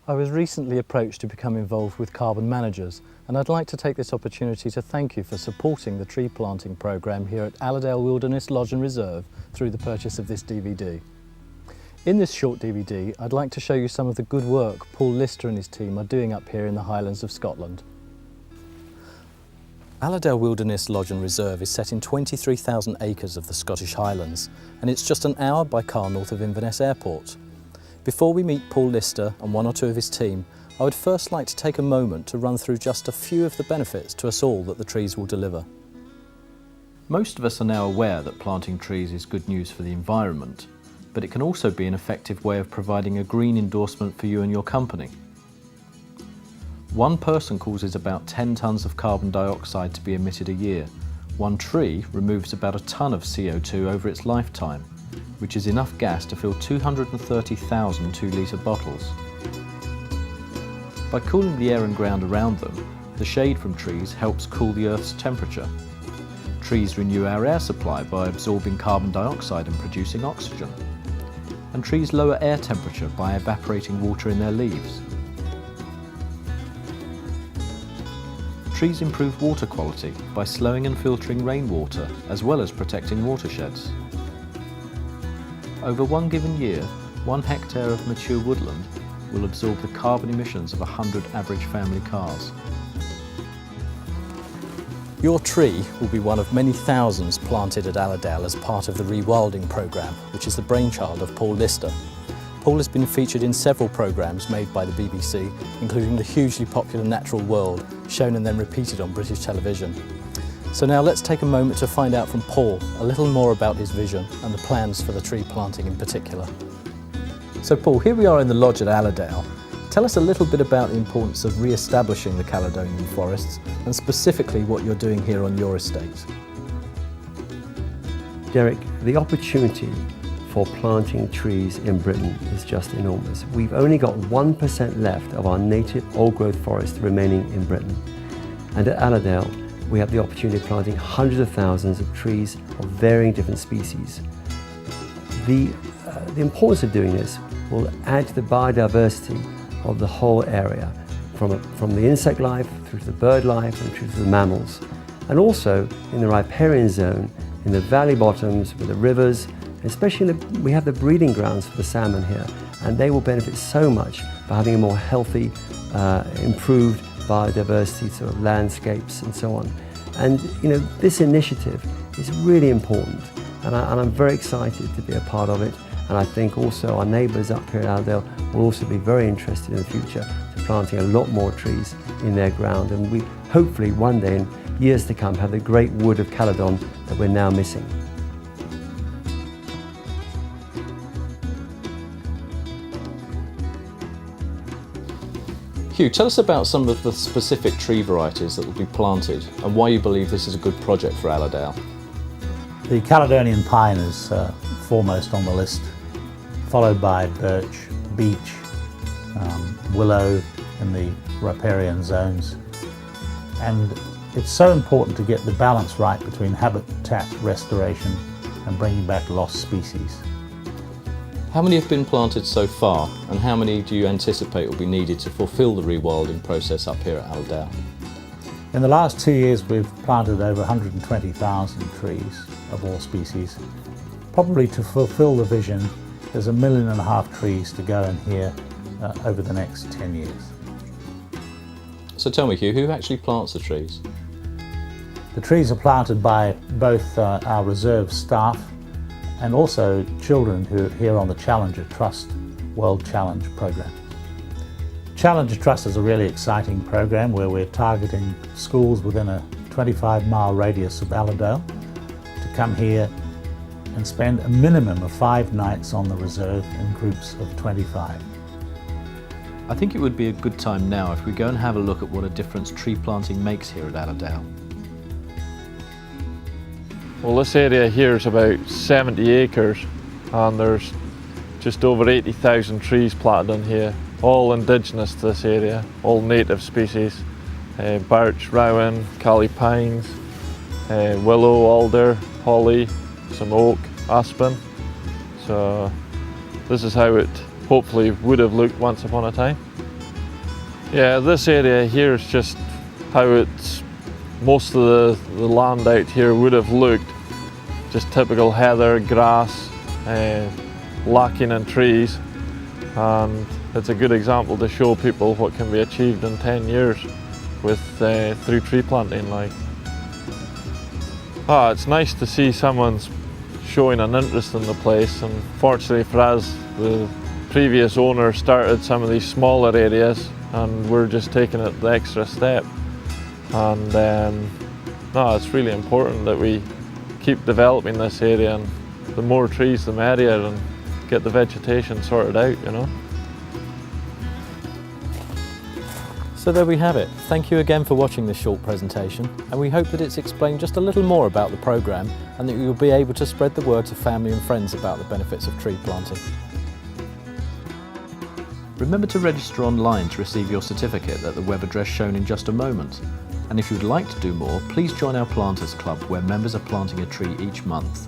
I was recently approached to become involved with Carbon Managers, and I'd like to take this opportunity to thank you for supporting the tree planting programme here at Alladale Wilderness Lodge and Reserve through the purchase of this DVD. In this short DVD, I'd like to show you some of the good work Paul Lister and his team are doing up here in the Highlands of Scotland. Alladale Wilderness Lodge and Reserve is set in 23,000 acres of the Scottish Highlands, and it's just an hour by car north of Inverness Airport. Before we meet Paul Lister and one or two of his team, I would first like to take a moment to run through just a few of the benefits to us all that the trees will deliver. Most of us are now aware that planting trees is good news for the environment, but it can also be an effective way of providing a green endorsement for you and your company. One person causes about 10 tonnes of carbon dioxide to be emitted a year. One tree removes about a tonne of CO2 over its lifetime, which is enough gas to fill 230,000 2-litre bottles. By cooling the air and ground around them, the shade from trees helps cool the Earth's temperature. Trees renew our air supply by absorbing carbon dioxide and producing oxygen. And trees lower air temperature by evaporating water in their leaves. Trees improve water quality by slowing and filtering rainwater, as well as protecting watersheds. Over one given year, 1 hectare of mature woodland will absorb the carbon emissions of 100 average family cars. Your tree will be one of many thousands planted at Alladale as part of the rewilding programme, which is the brainchild of Paul Lister. Paul has been featured in several programmes made by the BBC, including the hugely popular Natural World, shown and then repeated on British television. So now let's take a moment to find out from Paul a little more about his vision and the plans for the tree planting in particular. So Paul, here we are in the lodge at Alladale. Tell us a little bit about the importance of re-establishing the Caledonian forests and specifically what you're doing here on your estate. Derek, the opportunity for planting trees in Britain is just enormous. We've only got 1% left of our native old-growth forest remaining in Britain. And at Alladale, we have the opportunity of planting hundreds of thousands of trees of varying different species. The importance of doing this will add to the biodiversity of the whole area, from the insect life through to the bird life and through to the mammals. And also in the riparian zone, in the valley bottoms, with the rivers, especially we have the breeding grounds for the salmon here, and they will benefit so much by having a more healthy, improved biodiversity sort of landscapes and so on. And this initiative is really important, and I'm very excited to be a part of it. And I think also our neighbours up here at Alladale will also be very interested in the future to planting a lot more trees in their ground, and we hopefully one day in years to come have the great wood of Caledon that we're now missing. Hugh, tell us about some of the specific tree varieties that will be planted and why you believe this is a good project for Alladale. The Caledonian pine is foremost on the list, followed by birch, beech, willow in the riparian zones. And it's so important to get the balance right between habitat restoration and bringing back lost species. How many have been planted so far, and how many do you anticipate will be needed to fulfil the rewilding process up here at Alladale? In the last 2 years we've planted over 120,000 trees of all species. Probably to fulfil the vision, there's 1.5 million trees to go in here over the next 10 years. So tell me, Hugh, who actually plants the trees? The trees are planted by both our reserve staff and also children who are here on the Challenger Trust World Challenge program. Challenger Trust is a really exciting program where we're targeting schools within a 25-mile radius of Alladale to come here and spend a minimum of 5 nights on the reserve in groups of 25. I think it would be a good time now if we go and have a look at what a difference tree planting makes here at Alladale. Well, this area here is about 70 acres and there's just over 80,000 trees planted in here, all indigenous to this area, all native species, birch, rowan, Cali pines, willow, alder, holly, some oak, aspen. So this is how it hopefully would have looked once upon a time. Yeah, this area here is just how it's most of the land out here would have looked. Just typical heather, grass, lacking in trees, and it's a good example to show people what can be achieved in 10 years with through tree planting. It's nice to see someone's showing an interest in the place, and fortunately for us, the previous owner started some of these smaller areas and we're just taking it the extra step. And it's really important that we keep developing this area, and the more trees the merrier, and get the vegetation sorted out, you know. So there we have it. Thank you again for watching this short presentation, and we hope that it's explained just a little more about the programme and that you'll be able to spread the word to family and friends about the benefits of tree planting. Remember to register online to receive your certificate at the web address shown in just a moment. And if you'd like to do more, please join our Planters Club, where members are planting a tree each month.